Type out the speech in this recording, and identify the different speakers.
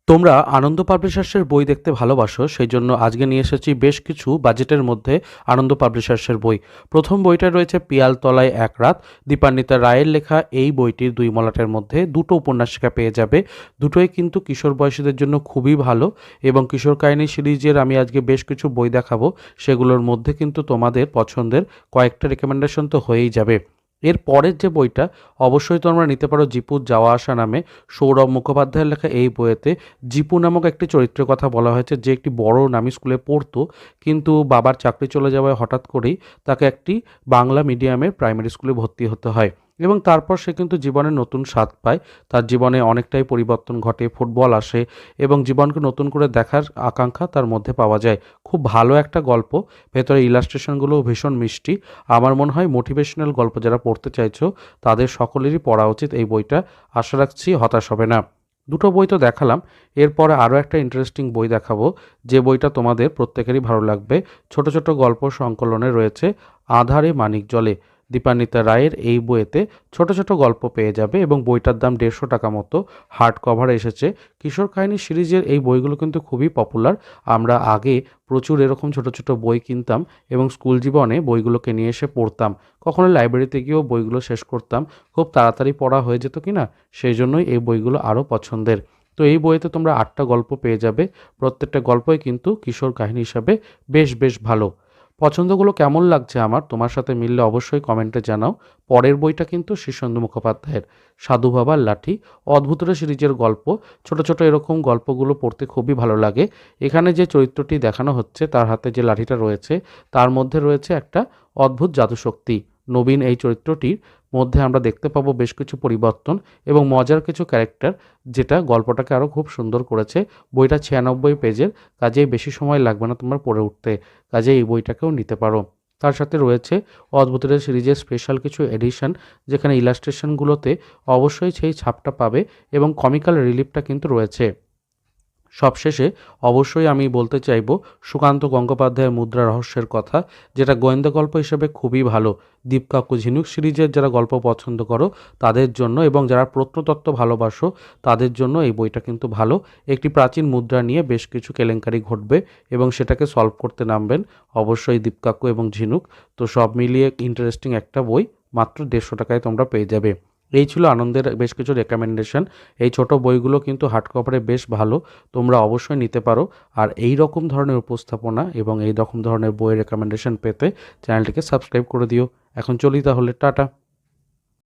Speaker 1: তোমরা আনন্দ পাবলিশার্সের বই দেখতে ভালোবাসো, সেই জন্য আজকে নিয়ে এসেছি বেশ কিছু বাজেটের মধ্যে আনন্দ পাবলিশার্সের বই। প্রথম বইটা রয়েছে পিয়ালতলায় এক রাত। দীপান্বিতা রায়ের লেখা এই বইটির দুই মলাটের মধ্যে দুটো উপন্যাসিকা পেয়ে যাবে। দুটোই কিন্তু কিশোর বয়সীদের জন্য খুবই ভালো এবং কিশোর কাহিনী সিরিজের আমি আজকে বেশ কিছু বই দেখাবো, সেগুলোর মধ্যে কিন্তু তোমাদের পছন্দের কয়েকটা রেকমেন্ডেশন তো হয়েই যাবে। এর পরের যে বইটা অবশ্যই তোমরা নিতে পারো জিপুর যাওয়া আসা নামে। সৌরভ মুখোপাধ্যায়ের লেখা এই বইয়েতে জিপু নামক একটি চরিত্রের কথা বলা হয়েছে, যে একটি বড় নামী স্কুলে পড়তো, কিন্তু বাবার চাকরি চলে যাওয়ায় হঠাৎ করেই তাকে একটি বাংলা মিডিয়ামের প্রাইমারি স্কুলে ভর্তি হতে হয় এবং তারপর সে কিন্তু জীবনে নতুন স্বাদ পায়। তার জীবনে অনেকটাই পরিবর্তন ঘটে, ফুটবল আসে এবং জীবনকে নতুন করে দেখার আকাঙ্ক্ষা তার মধ্যে পাওয়া যায়। খুব ভালো একটা গল্প, ভেতরে ইলাস্ট্রেশনগুলোও ভীষণ মিষ্টি। আমার মনে হয় মোটিভেশনাল গল্প যারা পড়তে চাইছো তাদের সকলেরই পড়া উচিত এই বইটা। আশা রাখছি হতাশ হবে না। দুটো বই তো দেখালাম, এরপরে আরও একটা ইন্টারেস্টিং বই দেখাবো, যে বইটা তোমাদের প্রত্যেকেরই ভালো লাগবে। ছোট ছোট গল্প সংকলনে রয়েছে আঁধারে মানিক জ্বলে। দীপান্বিতা রায়ের এই বইয়েতে ছোট ছোট গল্প পেয়ে যাবে এবং বইটার দাম 150 টাকা মতো। হার্ড কভারে এসেছে। কিশোর কাহিনী সিরিজের এই বইগুলো কিন্তু খুবই পপুলার। আমরা আগে প্রচুর এরকম ছোট ছোট বই কিনতাম এবং স্কুল জীবনে বইগুলোকে নিয়ে এসে পড়তাম। কখনো লাইব্রেরিতে গিয়েও বইগুলো শেষ করতাম। খুব তাড়াতাড়ি পড়া হয়ে যেত কিনা, সেই জন্যই এই বইগুলো আরও পছন্দের। তো এই বইতে তোমরা 8টা গল্প পেয়ে যাবে। প্রত্যেকটা গল্পই কিন্তু কিশোর কাহিনী হিসাবে বেশ বেশ ভালো। পছন্দগুলো কেমন লাগছে আমার, তোমার সাথে মিললে অবশ্যই কমেন্টে জানাও। পরের বইটা কিন্তু শীর্ষেন্দু মুখোপাধ্যায়ের সাধু বাবার লাঠি। অদ্ভুতরা সিরিজের গল্প। ছোট ছোট এরকম গল্পগুলো পড়তে খুবই ভালো লাগে। এখানে যে চরিত্রটি দেখানো হচ্ছে, তার হাতে যে লাঠিটা রয়েছে, তার মধ্যে রয়েছে একটা অদ্ভুত জাদুশক্তি। নবীন এই চরিত্রটির মধ্যে আমরা দেখতে পাবো বেশ কিছু পরিবর্তন এবং মজার কিছু ক্যারেক্টার, যেটা গল্পটাকে আরও খুব সুন্দর করেছে। বইটা 96 পেজের, কাজেই বেশি সময় লাগবে না তোমার পড়ে উঠতে, কাজে এই বইটাকেও নিতে পারো। তার সাথে রয়েছে অদ্ভুতের সিরিজের স্পেশাল কিছু এডিশন, যেখানে ইলাস্ট্রেশনগুলোতে অবশ্যই সেই ছাপটা পাবে এবং কমিক্যাল রিলিফটা কিন্তু রয়েছে। সবশেষে অবশ্যই আমি বলতে চাইব সুকান্ত গঙ্গোপাধ্যায়ের মুদ্রা রহস্যের কথা, যেটা গোয়েন্দা গল্প হিসেবে খুবই ভালো। দীপকাকু ঝিনুক সিরিজের যারা গল্প পছন্দ করো তাদের জন্য এবং যারা প্রত্নতত্ত্ব ভালোবাসো তাদের জন্য এই বইটা কিন্তু ভালো। একটি প্রাচীন মুদ্রা নিয়ে বেশ কিছু কেলেঙ্কারি ঘটবে এবং সেটাকে সলভ করতে নামবেন অবশ্যই দীপকাকু এবং ঝিনুক। তো সব মিলিয়ে ইন্টারেস্টিং একটা বই, মাত্র 150 টাকায় তোমরা পেয়ে যাবে। এই ছিল আনন্দের বেশ কিছু রেকমেন্ডেশন। এই ছোট বইগুলো কিন্তু হার্ড কভারে বেশ ভালো, তোমরা অবশ্যই নিতে পারো। আর এই রকম ধরনের উপস্থাপনা এবং এই রকম ধরনের বইয়ের রেকমেন্ডেশন পেতে চ্যানেলটিকে সাবস্ক্রাইব করে দিও। এখন চলি তাহলে, টাটা।